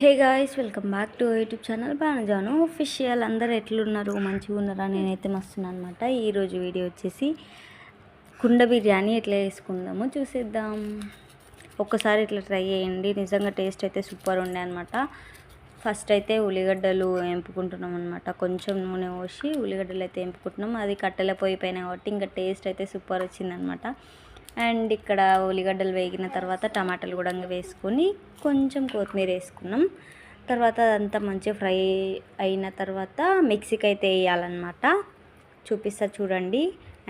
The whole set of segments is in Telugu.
Hey guys, welcome back to YouTube channel Banujanu official. అందరు ఎట్లున్నారు? మంచిగా ఉన్నారా? నేనైతే మస్తున్నాను అనమాట. ఈరోజు వీడియో వచ్చేసి కుండ బిర్యానీ ఎట్లా చేసుకుందామో చూసేద్దాం. ఒక్కసారి ఇట్లా ట్రై చేయండి, నిజంగా టేస్ట్ అయితే సూపర్ ఉండే అనమాట. ఫస్ట్ అయితే ఉల్లిగడ్డలు వేపుకుంటున్నాం అనమాట. కొంచెం నూనె పోసి ఉల్లిగడ్డలు అయితే వేపుకుంటున్నాం. అది కట్టెల పొయ్యి పైన కాబట్టి ఇంకా టేస్ట్ అయితే సూపర్ వచ్చిందనమాట. అండ్ ఇక్కడ ఉల్లిగడ్డలు వేగిన తర్వాత టమాటాలు కూడా వేసుకొని కొంచెం కొత్తిమీర వేసుకున్నాం. తర్వాత అదంతా మంచిగా ఫ్రై అయిన తర్వాత మిక్సీకి అయితే వేయాలన్నమాట. చూపిస్తా చూడండి.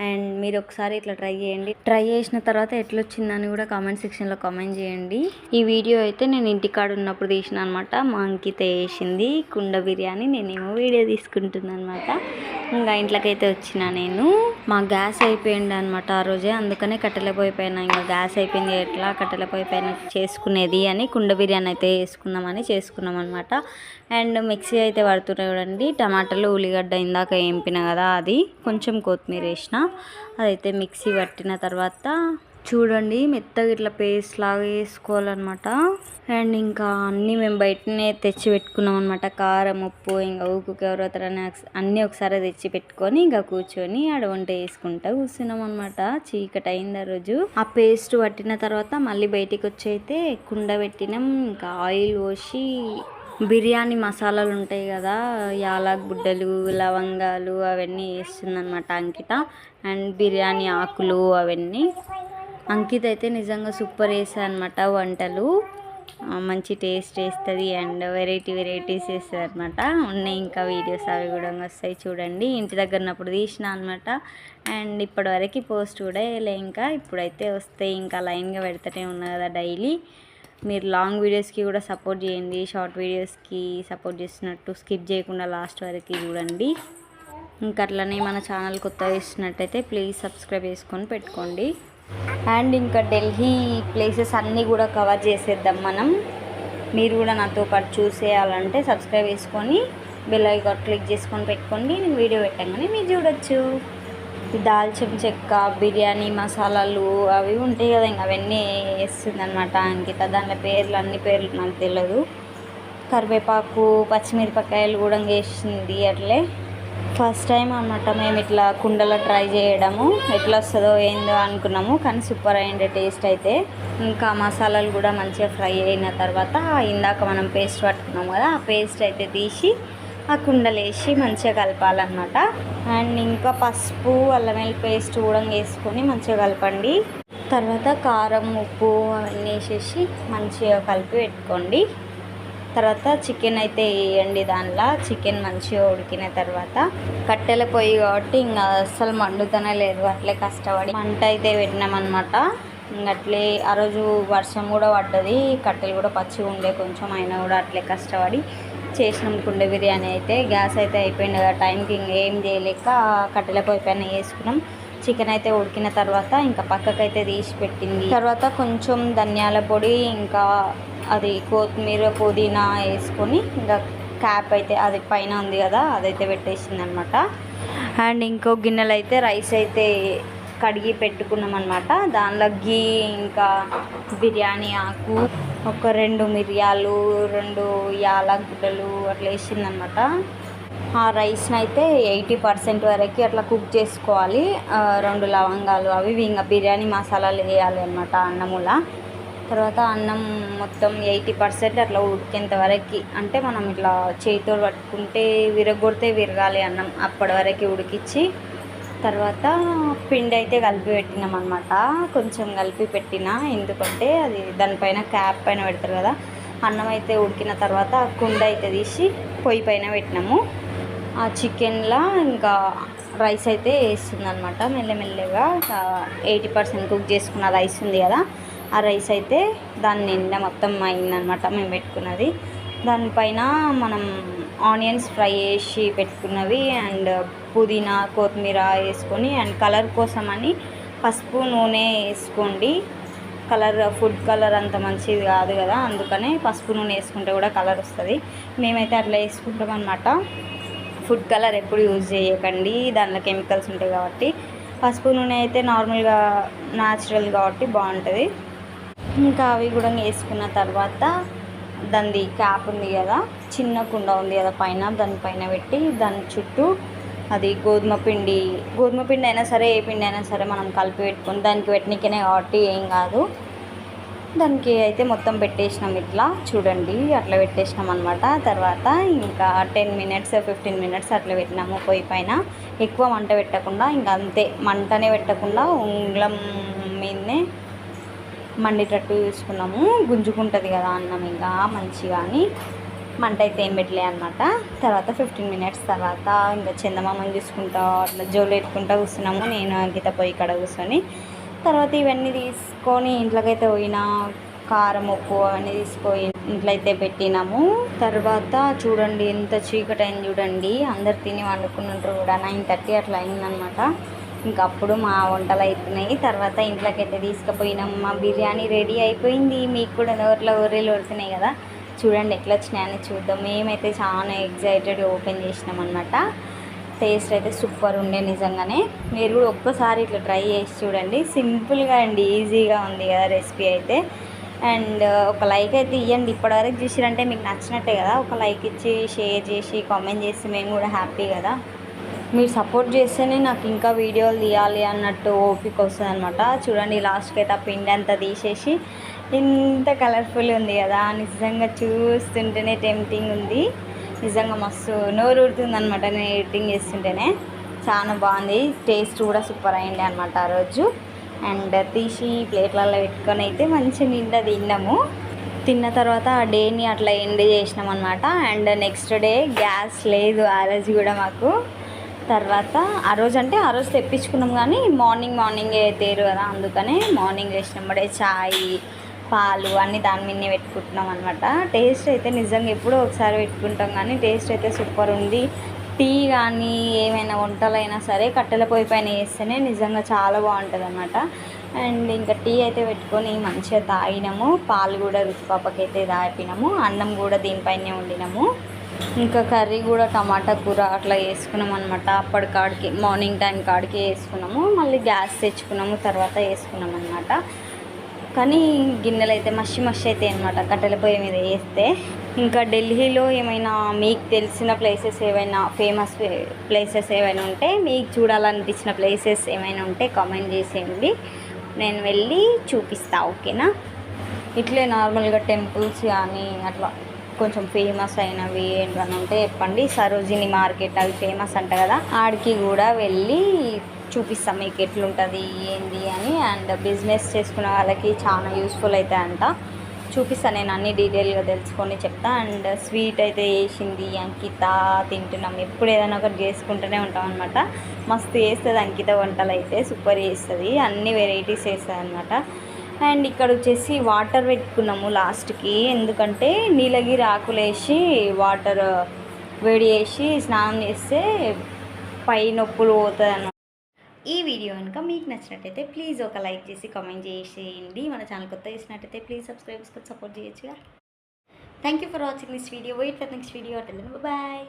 అండ్ మీరు ఒకసారి ఇట్లా ట్రై చేయండి. ట్రై చేసిన తర్వాత ఎట్లా వచ్చిందని కూడా కామెంట్ సెక్షన్లో కామెంట్ చేయండి. ఈ వీడియో అయితే నేను ఇంటికాడ ఉన్నప్పుడు తీసిన అనమాట. మా అంకిత వేసింది కుండ బిర్యానీ, నేనేమో వీడియో తీసుకుంటున్నాను అనమాట. ఇంకా ఇంట్లోకైతే వచ్చిన నేను, మా గ్యాస్ అయిపోయింది అనమాట ఆ రోజే. అందుకనే కట్టెల పొయ్యి పైన, ఇంకా గ్యాస్ అయిపోయింది ఎట్లా కట్టెల పొయ్యి పైన చేసుకునేది అని కుండ బిర్యానీ అయితే చేసుకున్నాం అనమాట. అండ్ మిక్సీ అయితే పడుతున్నాయి చూడండి. టమాటాలు ఉల్లిగడ్డ ఇందాక వేపిన కదా, అది కొంచెం కొత్తిమీర వేసిన, అదైతే మిక్సీ పట్టిన తర్వాత చూడండి మెత్తగా ఇట్లా పేస్ట్ లాగా వేసుకోవాలన్నమాట. అండ్ ఇంకా అన్నీ మేము బయటనే తెచ్చి పెట్టుకున్నాం అనమాట. కారం, ఉప్పు, ఇంకా ఊకుకి ఎవరవుతారని అన్నీ ఒకసారి తెచ్చి పెట్టుకొని ఇంకా కూర్చొని ఆడ వంట వేసుకుంటా కూర్చున్నాం అనమాట. చీకటి అయింది ఆ రోజు. ఆ పేస్ట్ పట్టిన తర్వాత మళ్ళీ బయటికి వచ్చి అయితే కుండ పెట్టినాం. ఇంకా ఆయిల్ పోసి బిర్యానీ మసాలాలు ఉంటాయి కదా, యాలక్ బుడ్డలు, లవంగాలు అవన్నీ వేస్తుందన్నమాట అంకిత. అండ్ బిర్యానీ ఆకులు అవన్నీ. అంకిత అయితే నిజంగా సూపర్ వేస్తుంది అనమాట వంటలు. మంచి టేస్ట్ వేస్తుంది అండ్ వెరైటీస్ వేస్తుంది అనమాట. ఉన్నాయి ఇంకా వీడియోస్ అవి కూడా వస్తాయి చూడండి. ఇంటి దగ్గర ఉన్నప్పుడు తీసిన అనమాట. అండ్ ఇప్పటివరకు పోస్ట్ కూడా వేయలే. ఇంకా ఇప్పుడైతే వస్తాయి, ఇంకా లైన్గా పెడుతూనే ఉన్నా కదా డైలీ. మీరు లాంగ్ వీడియోస్కి కూడా సపోర్ట్ చేయండి, షార్ట్ వీడియోస్కి సపోర్ట్ చేస్తున్నట్టు స్కిప్ చేయకుండా లాస్ట్ వరకు చూడండి. ఇంకా అట్లనే మన ఛానల్ కొత్తగా ఇస్తున్నట్టయితే ప్లీజ్ సబ్స్క్రైబ్ చేసుకొని పెట్టుకోండి. అండ్ ఇంకా ఢిల్లీ ప్లేసెస్ అన్నీ కూడా కవర్ చేసేద్దాం మనం. మీరు కూడా నాతో పాటు చూసేయాలంటే సబ్స్క్రైబ్ చేసుకొని బెల్ ఐకాన్ క్లిక్ చేసుకొని పెట్టుకోండి. నేను వీడియో పెట్టగానే మీరు చూడొచ్చు. దాల్చిన చెక్క, బిర్యానీ మసాలాలు అవి ఉంటాయి కదా, ఇంకా అవన్నీ వేస్తుంది అనమాట అంకిత. దాంట్లో అన్ని పేర్లు నాకు తెలియదు. కరివేపాకు, పచ్చిమిరపకాయలు కూడా వేసింది. అట్లే ఫస్ట్ టైం అనమాట మేము ఇట్లా కుండలో ట్రై చేయడము. ఎట్లా వస్తుందో ఏందో అనుకున్నాము, కానీ సూపర్ అయింది టేస్ట్ అయితే. ఇంకా మసాలాలు కూడా మంచిగా ఫ్రై అయిన తర్వాత ఇందాక మనం పేస్ట్ పట్టుకున్నాం కదా, ఆ పేస్ట్ అయితే తీసి ఆ కుండలు వేసి మంచిగా కలపాలన్నమాట. అండ్ ఇంకా పసుపు, అల్లం వెల్లుల్లి పేస్ట్ కూడా వేసుకొని మంచిగా కలపండి. తర్వాత కారం, ఉప్పు అవన్నీ వేసేసి మంచిగా కలిపి పెట్టుకోండి. తర్వాత చికెన్ అయితే వేయండి. దానిలో చికెన్ మంచిగా ఉడికిన తర్వాత కట్టెల పొయ్యి కాబట్టి ఇంకా అస్సలు మండుతూనే లేదు. అట్లే కష్టపడి మంట అయితే పెట్టినామన్నమాట. అట్లే ఆ రోజు వర్షం కూడా పడ్డది, కట్టెలు కూడా పచ్చిగా ఉండే కొంచెం, అయినా కూడా అట్లే కష్టపడి చేసినాం కుండ బిర్యానీ అయితే. గ్యాస్ అయితే అయిపోయింది కదా టైంకి, ఇంకేం చేయలేక కట్టెల పొయ్యి పైన వేసుకున్నాం. చికెన్ అయితే ఉడికిన తర్వాత ఇంకా పక్కకైతే తీసి పెట్టింది. తర్వాత కొంచెం ధనియాల పొడి, ఇంకా అది కొత్తిమీర, పుదీనా వేసుకొని ఇంకా క్యాప్ అయితే అది పైన ఉంది కదా అదైతే పెట్టేసింది అనమాట. అండ్ ఇంకో గిన్నెలు అయితే రైస్ అయితే కడిగి పెట్టుకున్నాం అనమాట. దానిలో గీ, ఇంకా బిర్యానీ ఆకు, ఒక 2 మిరియాలు, 2 యాలక్ గుడ్డలు అట్లా వేసిందనమాట. ఆ రైస్ని అయితే 80% వరకు అట్లా కుక్ చేసుకోవాలి. 2 లవంగాలు అవి ఇంకా బిర్యానీ మసాలాలు వేయాలి అనమాట అన్నములా. తర్వాత అన్నం మొత్తం 80% అట్లా ఉడికేంత వరకు, అంటే మనం ఇట్లా చేతితో పట్టుకుంటే విరగొడితే విరగాలి అన్నం, అప్పటి వరకు ఉడికించి తర్వాత పిండి అయితే కలిపి పెట్టినాం అనమాట. కొంచెం కలిపి పెట్టిన, ఎందుకంటే అది దానిపైన క్యాప్ పైన పెడతారు కదా. అన్నం అయితే ఉడికిన తర్వాత ఆ కుండ అయితే తీసి పొయ్యి పైన పెట్టినాము. ఆ చికెన్లా ఇంకా రైస్ అయితే వేస్తుంది అనమాట. మెల్లమెల్లగా 80% కుక్ చేసుకున్న రైస్ ఉంది కదా, ఆ రైస్ అయితే దాని నిండా మొత్తం అయిందనమాట మేము పెట్టుకున్నది. దానిపైన మనం ఆనియన్స్ ఫ్రై చేసి పెట్టుకున్నవి అండ్ పుదీనా, కొత్తిమీర వేసుకొని, అండ్ కలర్ కోసం అని పసుపు, నూనె వేసుకోండి. ఫుడ్ కలర్ అంత మంచిది కాదు కదా, అందుకనే పసుపు నూనె వేసుకుంటే కూడా కలర్ వస్తుంది. మేమైతే అట్లా వేసుకుంటాం అనమాట. ఫుడ్ కలర్ ఎప్పుడు యూజ్ చేయకండి, దానిలో కెమికల్స్ ఉంటాయి కాబట్టి. పసుపు నూనె అయితే నార్మల్గా న్యాచురల్ కాబట్టి బాగుంటుంది. ఇంకా అవి కూడా వేసుకున్న తర్వాత దానిది క్యాప్ ఉంది కదా, చిన్న కుండ ఉంది కదా పైన, దానిపైన పెట్టి దాని చుట్టూ అది గోధుమ పిండి అయినా సరే ఏ పిండి అయినా సరే మనం కలిపి పెట్టుకొని దానికి పెట్టినకనే కాబట్టి ఏం కాదు. దానికి అయితే మొత్తం పెట్టేసినాం ఇట్లా చూడండి, అట్లా పెట్టేసినాం అనమాట. తర్వాత ఇంకా 10 మినిట్స్ 15 మినిట్స్ అట్లా పెట్టినాము పొయ్యి పైన. ఎక్కువ మంట పెట్టకుండా, ఇంకా అంతే మంటనే పెట్టకుండా ఉంగ్లం మీదనే మండేటట్టు చూసుకున్నాము. గుంజుకుంటుంది కదా అన్నం ఇంకా మంచిగా అని మంట అయితే ఏం పెట్టలే అనమాట. తర్వాత 15 మినిట్స్ తర్వాత ఇంకా చందమామని చూసుకుంటా అట్లా జోలు పెట్టుకుంటా కూర్చున్నాము, నేను అంకిత పొయ్యి కాడ కూర్చొని. తర్వాత ఇవన్నీ తీసుకొని ఇంట్లోకైతే పోయినా, కారం ఉప్పు అవన్నీ తీసుకొని ఇంట్లో అయితే పెట్టినాము. తర్వాత చూడండి ఎంత చీకటి అయింది చూడండి, అందరు తిని వండుకున్నట్టు కూడా 9:30 అట్లా అయిందనమాట. ఇంకా అప్పుడు మా వంటలు అవుతున్నాయి. తర్వాత ఇంట్లోకి అయితే తీసుకుపోయినాం. మా బిర్యానీ రెడీ అయిపోయింది. మీకు కూడా నోట్లో ఊరేలు పడుతున్నాయి కదా, చూడండి ఎట్లా వచ్చినాయని చూద్దాం. మేమైతే చాలా ఎగ్జైటెడ్గా ఓపెన్ చేసినాం అనమాట. టేస్ట్ అయితే సూపర్ ఉండే నిజంగానే. మీరు కూడా ఒక్కసారి ఇట్లా ట్రై చేసి చూడండి. సింపుల్గా అండ్ ఈజీగా ఉంది కదా రెసిపీ అయితే. అండ్ ఒక లైక్ అయితే ఇవ్వండి. ఇప్పటివరకు చూసిరంటే మీకు నచ్చినట్టే కదా. ఒక లైక్ ఇచ్చి షేర్ చేసి కామెంట్ చేసి మేము కూడా హ్యాపీ కదా. మీరు సపోర్ట్ చేస్తేనే నాకు ఇంకా వీడియోలు తీయాలి అన్నట్టు ఓపిక వస్తుంది అనమాట. చూడండి లాస్ట్కి అయితే ఆ పిండి అంతా తీసేసి ఇంత కలర్ఫుల్ ఉంది కదా, నిజంగా చూస్తుంటేనే టెంప్టింగ్ ఉంది. నిజంగా మస్తు నోరు ఊరుతుంది అనమాట నేను ఎడిటింగ్ చేస్తుంటేనే. చాలా బాగుంది, టేస్ట్ కూడా సూపర్ అయింది అనమాట ఆ రోజు. అండ్ తీసి ప్లేట్లలో పెట్టుకొని అయితే మంచిగా నిండా తిన్నాము. తిన్న తర్వాత ఆ డేని అట్లా ఎండ్ చేసినాం అనమాట. అండ్ నెక్స్ట్ డే గ్యాస్ లేదు ఆ రోజు కూడా మాకు. తర్వాత ఆ రోజు తెప్పించుకున్నాం, కానీ మార్నింగే తేరు కదా, అందుకనే మార్నింగ్ వేసినప్పుడే చాయ్ పాలు అన్నీ దాని మీదనే పెట్టుకుంటున్నాం అనమాట. టేస్ట్ అయితే నిజంగా ఎప్పుడో ఒకసారి పెట్టుకుంటాం, కానీ టేస్ట్ అయితే సూపర్ ఉంది. టీ కానీ ఏమైనా వంటలైనా సరే కట్టెల పొయ్యి పైన వేస్తేనే నిజంగా చాలా బాగుంటుంది అన్నమాట. అండ్ ఇంకా టీ అయితే పెట్టుకొని మంచిగా తాగినాము. పాలు కూడా రుచిపాపకి అయితే తాగినాము. అన్నం కూడా దీనిపైనే వండినాము. ఇంకా కర్రీ కూడా టమాటా కూర అట్లా వేసుకున్నాం అనమాట. అప్పటికాడికి మార్నింగ్ టైం కాడికి వేసుకున్నాము. మళ్ళీ గ్యాస్ తెచ్చుకున్నాము, తర్వాత వేసుకున్నాం అనమాట. కానీ గిన్నెలు అయితే మషి అయితే అనమాట కట్టెల పొయ్యి మీద వేస్తే. ఇంకా ఢిల్లీలో ఏమైనా మీకు తెలిసిన ప్లేసెస్ ఏమైనా ఫేమస్ ప్లేసెస్ ఏమైనా ఉంటే, మీకు చూడాలనిపించిన ప్లేసెస్ ఏమైనా ఉంటే కామెంట్ చేసేయండి, నేను వెళ్ళి చూపిస్తా. ఓకేనా? ఇట్లే నార్మల్గా టెంపుల్స్ కానీ అట్లా కొంచెం ఫేమస్ అయినవి ఏంటని ఉంటే చెప్పండి. సరోజిని మార్కెట్ అవి ఫేమస్ అంట కదా, ఆడికి కూడా వెళ్ళి చూపిస్తాం మీకు ఎట్లుంటుంది ఏంది అని. అండ్ బిజినెస్ చేసుకునే వాళ్ళకి చాలా యూస్ఫుల్ అవుతాయంట. చూపిస్తాను నేను అన్ని డీటెయిల్గా తెలుసుకొని చెప్తా. అండ్ స్వీట్ అయితే వేసింది అంకిత, తింటున్నాం. ఎప్పుడు ఏదైనా ఒకటి చేసుకుంటూనే ఉంటాం అనమాట. మస్తు చేస్తుంది అంకిత వంటలు అయితే, సూపర్ చేస్తుంది, అన్ని వెరైటీస్ వేస్తుంది అనమాట. అండ్ ఇక్కడ వచ్చేసి వాటర్ పెట్టుకున్నాము లాస్ట్కి, ఎందుకంటే నీలగిరి ఆకులు వేసి వాటర్ వేడి చేసి స్నానం చేస్తే పై నొప్పులు పోతుంది అన్నమాట. ఈ వీడియో కనుక మీకు నచ్చినట్టయితే ప్లీజ్ ఒక లైక్ చేసి కామెంట్ చేసేయండి. మన ఛానల్ కొత్త చేసినట్టయితే ప్లీజ్ సబ్స్క్రైబ్ చేసుకొని సపోర్ట్ చేయొచ్చుగా. Thank you for watching this video. Wait for next video. Bye.